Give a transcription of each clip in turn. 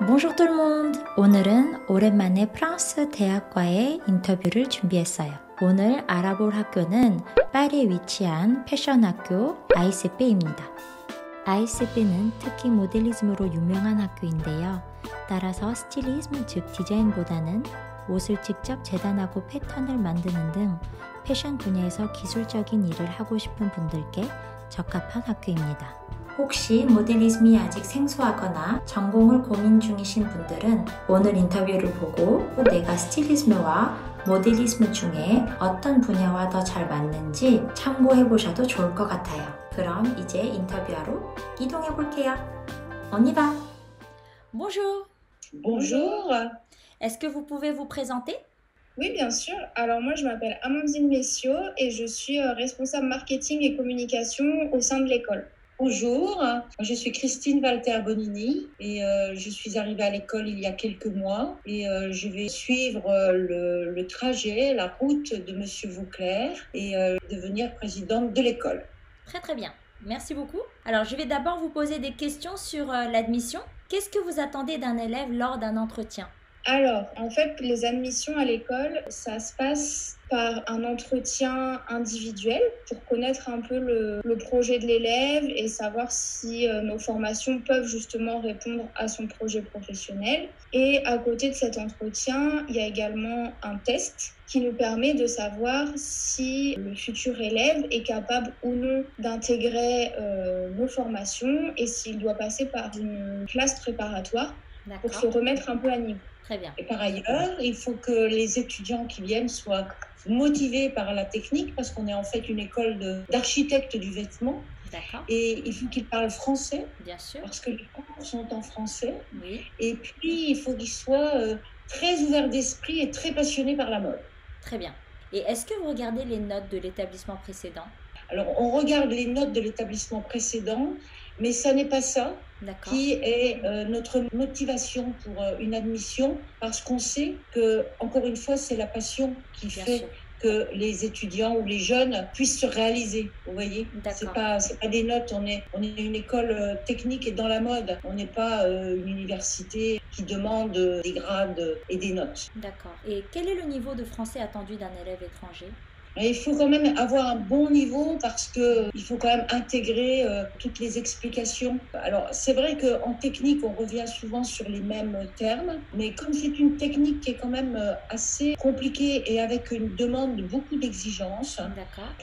Bonjour tout le monde! 오늘은 오랜만에 프랑스 대학과의 인터뷰를 준비했어요. 오늘 알아볼 학교는 파리에 위치한 패션 학교 ICP입니다. ICP는 특히 모델리즘으로 유명한 학교인데요. 따라서 스틸리즘, 즉 디자인보다는 옷을 직접 재단하고 패턴을 만드는 등 패션 분야에서 기술적인 일을 하고 싶은 분들께 적합한 학교입니다. 혹시 모델리즘이 아직 생소하거나 전공을 고민 중이신 분들은 오늘 인터뷰를 보고 내가 스틸리즘과 모델리즘 중에 어떤 분야와 더 잘 맞는지 참고해 보셔도 좋을 것 같아요. 그럼 이제 인터뷰하러 이동해 볼게요. On y va! Bonjour! Bonjour. Est-ce que vous pouvez vous présenter? Oui, bien sûr. Alors moi, je m'appelle Amandine Messiot et je suis responsable marketing et communication au sein de l'école. Bonjour, je suis Christine Walter Bonini et je suis arrivée à l'école il y a quelques mois et je vais suivre le trajet, la route de Monsieur Vauclair et devenir présidente de l'école. Très très bien, merci beaucoup. Alors je vais d'abord vous poser des questions sur l'admission. Qu'est-ce que vous attendez d'un élève lors d'un entretien? Alors, en fait, les admissions à l'école, ça se passe par un entretien individuel pour connaître un peu le projet de l'élève et savoir si nos formations peuvent justement répondre à son projet professionnel. Et à côté de cet entretien, il y a également un test qui nous permet de savoir si le futur élève est capable ou non d'intégrer nos formations et s'il doit passer par une classe préparatoire pour se remettre un peu à niveau. Très bien. Et par ailleurs, il faut que les étudiants qui viennent soient motivés par la technique parce qu'on est en fait une école d'architectes du vêtement. D'accord. Et il faut qu'ils parlent français. Bien sûr. Parce que les cours sont en français. Oui. Et puis, il faut qu'ils soient très ouverts d'esprit et très passionnés par la mode. Très bien. Et est-ce que vous regardez les notes de l'établissement précédent? Alors, on regarde les notes de l'établissement précédent, mais ça n'est pas ça qui est notre motivation pour une admission, parce qu'on sait que, encore une fois, c'est la passion qui fait que les étudiants ou les jeunes puissent se réaliser, vous voyez. C'est pas des notes, on est une école technique et dans la mode. On n'est pas une université qui demande des grades et des notes. D'accord. Et quel est le niveau de français attendu d'un élève étranger? Il faut quand même avoir un bon niveau parce qu'il faut quand même intégrer toutes les explications. Alors, c'est vrai qu'en technique, on revient souvent sur les mêmes termes, mais comme c'est une technique qui est quand même assez compliquée et avec une demande de beaucoup d'exigences,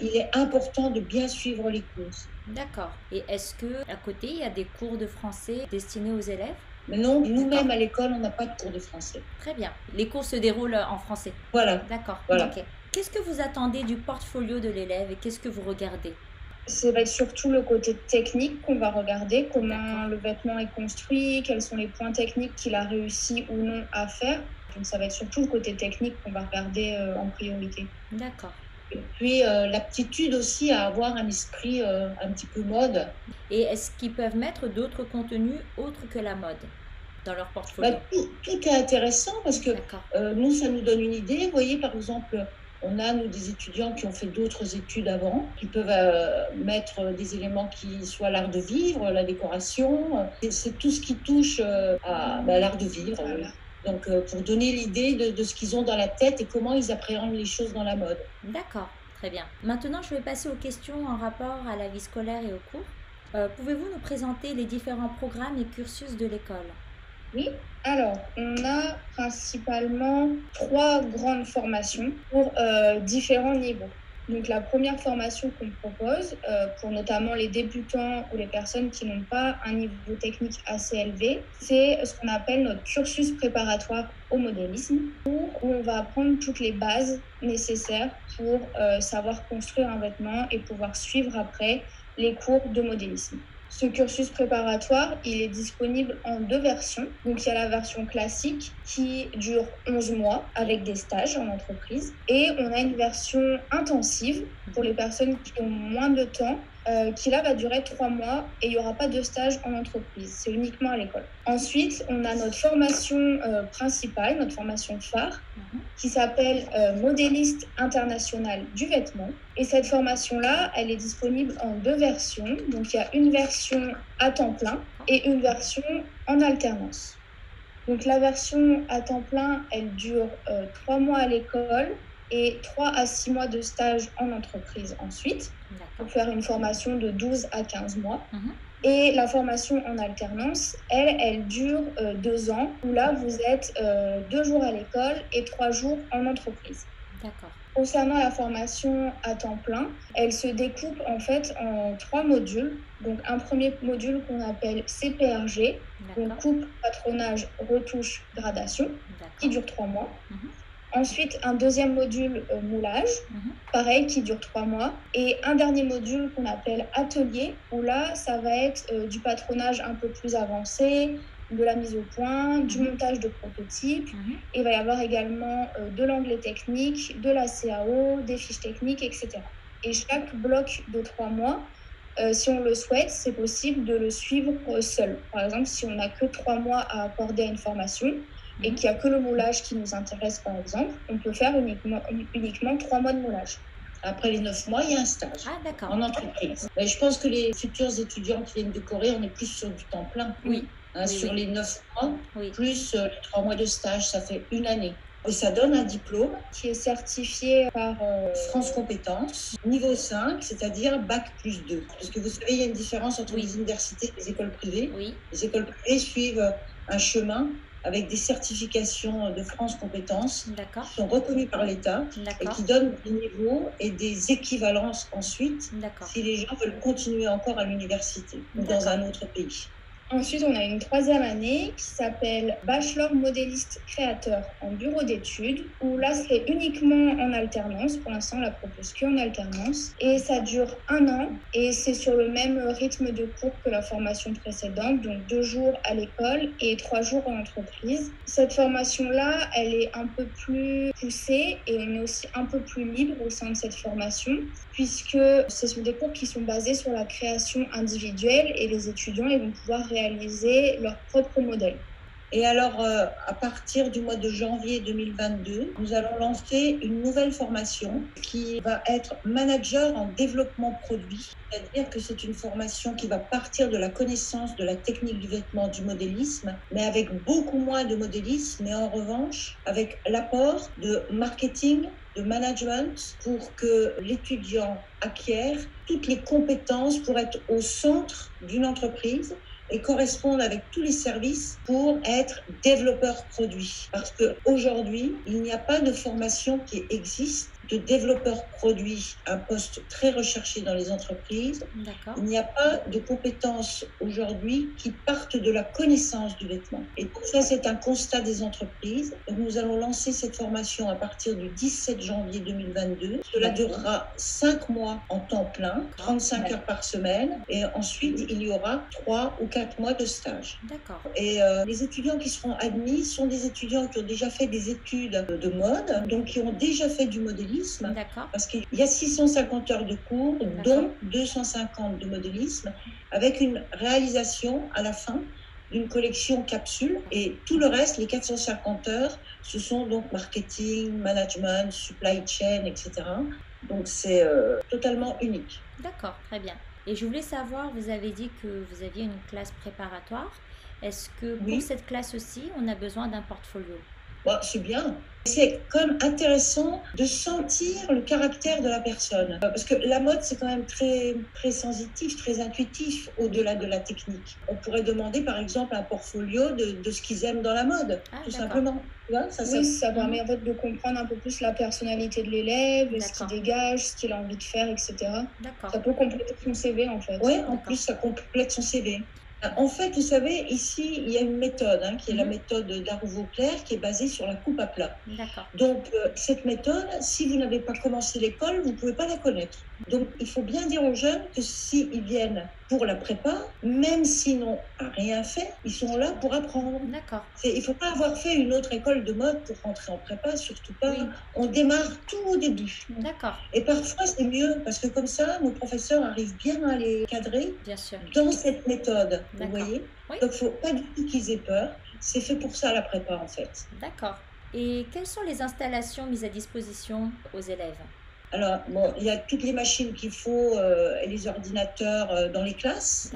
il est important de bien suivre les cours. D'accord. Et est-ce qu'à côté, il y a des cours de français destinés aux élèves? Mais non, nous-mêmes à l'école, on n'a pas de cours de français. Très bien. Les cours se déroulent en français? Voilà. D'accord. Voilà. Okay. Qu'est-ce que vous attendez du portfolio de l'élève et qu'est-ce que vous regardez? Ça va être surtout le côté technique qu'on va regarder, comment le vêtement est construit, quels sont les points techniques qu'il a réussi ou non à faire. Donc ça va être surtout le côté technique qu'on va regarder en priorité. D'accord. Et puis l'aptitude aussi à avoir un esprit un petit peu mode. Et est-ce qu'ils peuvent mettre d'autres contenus autres que la mode dans leur portfolio? Tout est intéressant parce que nous, ça nous donne une idée. Vous voyez, par exemple, on a, nous, des étudiants qui ont fait d'autres études avant, qui peuvent mettre des éléments qui soient l'art de vivre, la décoration. C'est tout ce qui touche à l'art de vivre. Voilà. Donc, pour donner l'idée de ce qu'ils ont dans la tête et comment ils appréhendent les choses dans la mode. D'accord, très bien. Maintenant, je vais passer aux questions en rapport à la vie scolaire et aux cours. Pouvez-vous nous présenter les différents programmes et cursus de l'école? Oui, alors on a principalement 3 grandes formations pour différents niveaux. Donc la première formation qu'on propose pour notamment les débutants ou les personnes qui n'ont pas un niveau technique assez élevé, c'est ce qu'on appelle notre cursus préparatoire au modélisme, où on va apprendre toutes les bases nécessaires pour savoir construire un vêtement et pouvoir suivre après les cours de modélisme. Ce cursus préparatoire, il est disponible en 2 versions. Donc, il y a la version classique qui dure 11 mois avec des stages en entreprise. Et on a une version intensive pour les personnes qui ont moins de temps, qui là va durer 3 mois et il n'y aura pas de stage en entreprise. C'est uniquement à l'école. Ensuite, on a notre formation principale, notre formation phare, qui s'appelle modéliste international du vêtement. Et cette formation-là, elle est disponible en 2 versions. Donc, il y a une version à temps plein et une version en alternance. Donc la version à temps plein, elle dure 3 mois à l'école et 3 à 6 mois de stage en entreprise ensuite, pour faire une formation de 12 à 15 mois. Et la formation en alternance, elle dure 2 ans, où là, vous êtes 2 jours à l'école et 3 jours en entreprise. D'accord. Concernant la formation à temps plein, elle se découpe en fait en 3 modules. Donc un premier module qu'on appelle CPRG, donc coupe, patronage, retouche, gradation, qui dure 3 mois. Ensuite, un deuxième module moulage, pareil, qui dure 3 mois. Et un dernier module qu'on appelle atelier, où là, ça va être du patronage un peu plus avancé, de la mise au point, du montage de prototypes. Et il va y avoir également de l'anglais technique, de la CAO, des fiches techniques, etc. Et chaque bloc de 3 mois, si on le souhaite, c'est possible de le suivre seul. Par exemple, si on n'a que 3 mois à accorder à une formation, et qu'il n'y a que le moulage qui nous intéresse, par exemple, on peut faire uniquement 3 mois de moulage. Après les 9 mois, il y a un stage en entreprise. Mais je pense que les futurs étudiants qui viennent de Corée, on est plus sur du temps plein. Sur les 9 mois, plus les 3 mois de stage, ça fait 1 année. Et ça donne un diplôme qui est certifié par France Compétences, niveau 5, c'est-à-dire Bac plus 2. Parce que vous savez, il y a une différence entre les universités et les écoles privées. Les écoles privées suivent un chemin avec des certifications de France Compétences qui sont reconnues par l'État et qui donnent des niveaux et des équivalences ensuite si les gens veulent continuer encore à l'université ou dans un autre pays. Ensuite, on a une 3e année qui s'appelle Bachelor modéliste créateur en bureau d'études, où là, c'est uniquement en alternance. Pour l'instant, on la propose qu'en alternance. Et ça dure 1 an et c'est sur le même rythme de cours que la formation précédente, donc 2 jours à l'école et 3 jours en entreprise. Cette formation-là, elle est un peu plus poussée et on est aussi un peu plus libre au sein de cette formation, puisque ce sont des cours qui sont basés sur la création individuelle et les étudiants ils vont pouvoir réaliser leur propre modèle. Et alors, à partir du mois de janvier 2022, nous allons lancer une nouvelle formation qui va être manager en développement produit. C'est-à-dire que c'est une formation qui va partir de la connaissance de la technique du vêtement, du modélisme, mais avec beaucoup moins de modélisme, mais en revanche, avec l'apport de marketing, de management, pour que l'étudiant acquiert toutes les compétences pour être au centre d'une entreprise et correspondre avec tous les services pour être développeur produit. Parce qu'aujourd'hui, il n'y a pas de formation qui existe de développeur produit, un poste très recherché dans les entreprises. Il n'y a pas de compétences aujourd'hui qui partent de la connaissance du vêtement. Et pour ça, c'est un constat des entreprises. Donc, nous allons lancer cette formation à partir du 17 janvier 2022. Cela durera 5 mois en temps plein, 35 heures par semaine. Et ensuite, il y aura 3 ou 4 mois de stage. Et les étudiants qui seront admis sont des étudiants qui ont déjà fait des études de mode, donc qui ont déjà fait du modélisme. Parce qu'il y a 650 heures de cours, dont 250 de modélisme, avec une réalisation à la fin d'une collection capsule. Et tout le reste, les 450 heures, ce sont donc marketing, management, supply chain, etc. Donc c'est totalement unique. D'accord, très bien. Et je voulais savoir, vous avez dit que vous aviez une classe préparatoire. Est-ce que pour cette classe aussi, on a besoin d'un portfolio ? C'est bien. C'est quand même intéressant de sentir le caractère de la personne. Parce que la mode, c'est quand même très, très sensitif, très intuitif au-delà de la technique. On pourrait demander, par exemple, un portfolio de ce qu'ils aiment dans la mode, tout simplement. Ça permet en fait de comprendre un peu plus la personnalité de l'élève, ce qu'il dégage, ce qu'il a envie de faire, etc. Ça peut compléter son CV, en fait. Oui, en plus, ça complète son CV. En fait, vous savez, ici, il y a une méthode qui est la méthode d'Arroux-Vauclair qui est basée sur la coupe à plat. Donc, cette méthode, si vous n'avez pas commencé l'école, vous ne pouvez pas la connaître. Donc, il faut bien dire aux jeunes que s'ils viennent pour la prépa, même s'ils n'ont rien fait, ils sont là pour apprendre. Il ne faut pas avoir fait une autre école de mode pour rentrer en prépa, surtout pas. On démarre tout au début. Et parfois, c'est mieux, parce que comme ça, nos professeurs arrivent bien à les cadrer dans cette méthode. Vous voyez ? Donc, il ne faut pas du tout qu'ils aient peur. C'est fait pour ça, la prépa, en fait. D'accord. Et quelles sont les installations mises à disposition aux élèves ? Alors, il y a toutes les machines qu'il faut et les ordinateurs dans les classes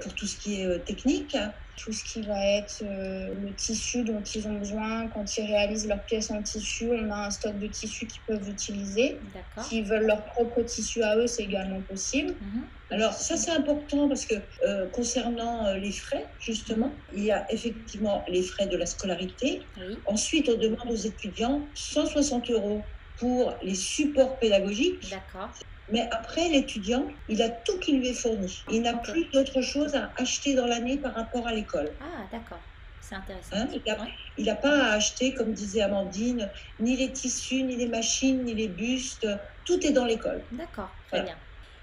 pour tout ce qui est technique. tout ce qui va être le tissu dont ils ont besoin. Quand ils réalisent leurs pièces en tissu, on a un stock de tissus qu'ils peuvent utiliser. S'ils veulent leur propre tissu à eux, c'est également possible. Alors ça c'est important parce que concernant les frais, justement, il y a effectivement les frais de la scolarité. Ensuite, on demande aux étudiants 160 € pour les supports pédagogiques. Mais après, l'étudiant, il a tout qui lui est fourni. Il n'a plus d'autre chose à acheter dans l'année par rapport à l'école. Ah, d'accord. C'est intéressant. Il n'a pas à acheter, comme disait Amandine, ni les tissus, ni les machines, ni les bustes. Tout est dans l'école. D'accord, très bien.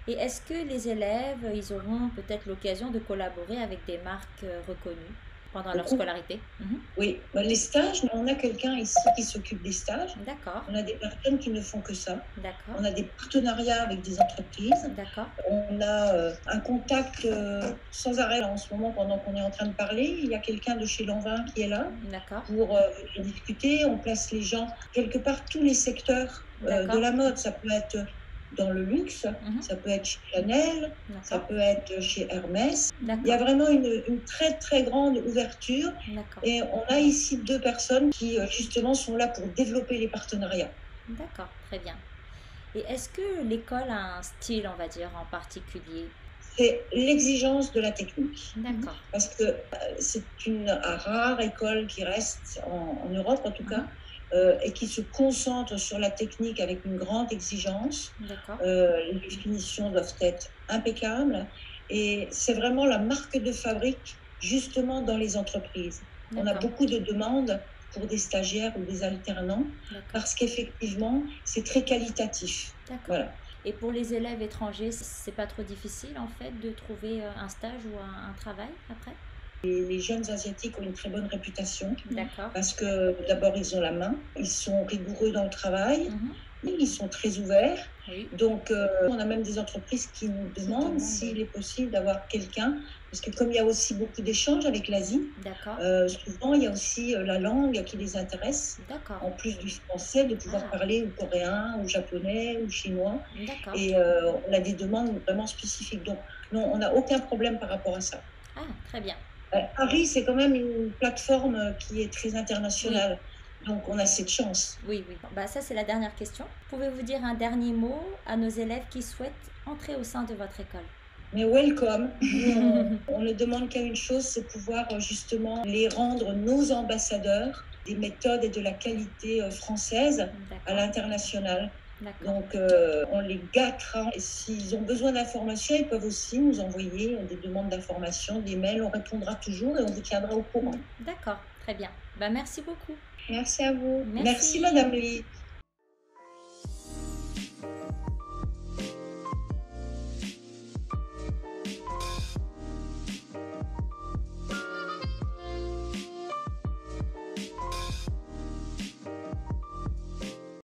Et est-ce que les élèves, ils auront peut-être l'occasion de collaborer avec des marques reconnues pendant leur scolarité? Oui, les stages, on a quelqu'un ici qui s'occupe des stages. On a des personnes qui ne font que ça. On a des partenariats avec des entreprises. On a un contact sans arrêt là, en ce moment pendant qu'on est en train de parler. Il y a quelqu'un de chez Lanvin qui est là pour discuter. On place les gens quelque part tous les secteurs de la mode. Ça peut être dans le luxe, ça peut être chez Chanel, ça peut être chez Hermès. Il y a vraiment une très très grande ouverture et on a ici 2 personnes qui justement sont là pour développer les partenariats. D'accord, très bien. Et est-ce que l'école a un style, on va dire, en particulier? C'est l'exigence de la technique. D'accord. Parce que c'est une rare école qui reste en Europe en tout cas, et qui se concentre sur la technique avec une grande exigence. Les définitions doivent être impeccables et c'est vraiment la marque de fabrique justement dans les entreprises. On a beaucoup de demandes pour des stagiaires ou des alternants parce qu'effectivement c'est très qualitatif. Voilà. Et pour les élèves étrangers, c'est pas trop difficile en fait de trouver un stage ou un travail après? Les jeunes asiatiques ont une très bonne réputation parce que d'abord ils ont la main, ils sont rigoureux dans le travail, ils sont très ouverts. Donc on a même des entreprises qui nous demandent s'il est possible d'avoir quelqu'un, parce que comme il y a aussi beaucoup d'échanges avec l'Asie, souvent il y a aussi la langue qui les intéresse, en plus du français, de pouvoir parler ou coréen, ou japonais, ou chinois. Et on a des demandes vraiment spécifiques. Donc non, on n'a aucun problème par rapport à ça. Ah, très bien. Paris, c'est quand même une plateforme qui est très internationale. Donc, on a cette chance. Oui. Bah, ça, c'est la dernière question. Pouvez-vous dire un dernier mot à nos élèves qui souhaitent entrer au sein de votre école? Mais welcome. On ne demande qu'à une chose, c'est pouvoir justement les rendre nos ambassadeurs des méthodes et de la qualité française à l'international. Donc, on les gâtera. Et s'ils ont besoin d'informations, ils peuvent aussi nous envoyer des demandes d'informations, des mails. On répondra toujours et on vous tiendra au courant. D'accord, très bien. Bah, merci beaucoup. Merci à vous. Merci Madame Lee.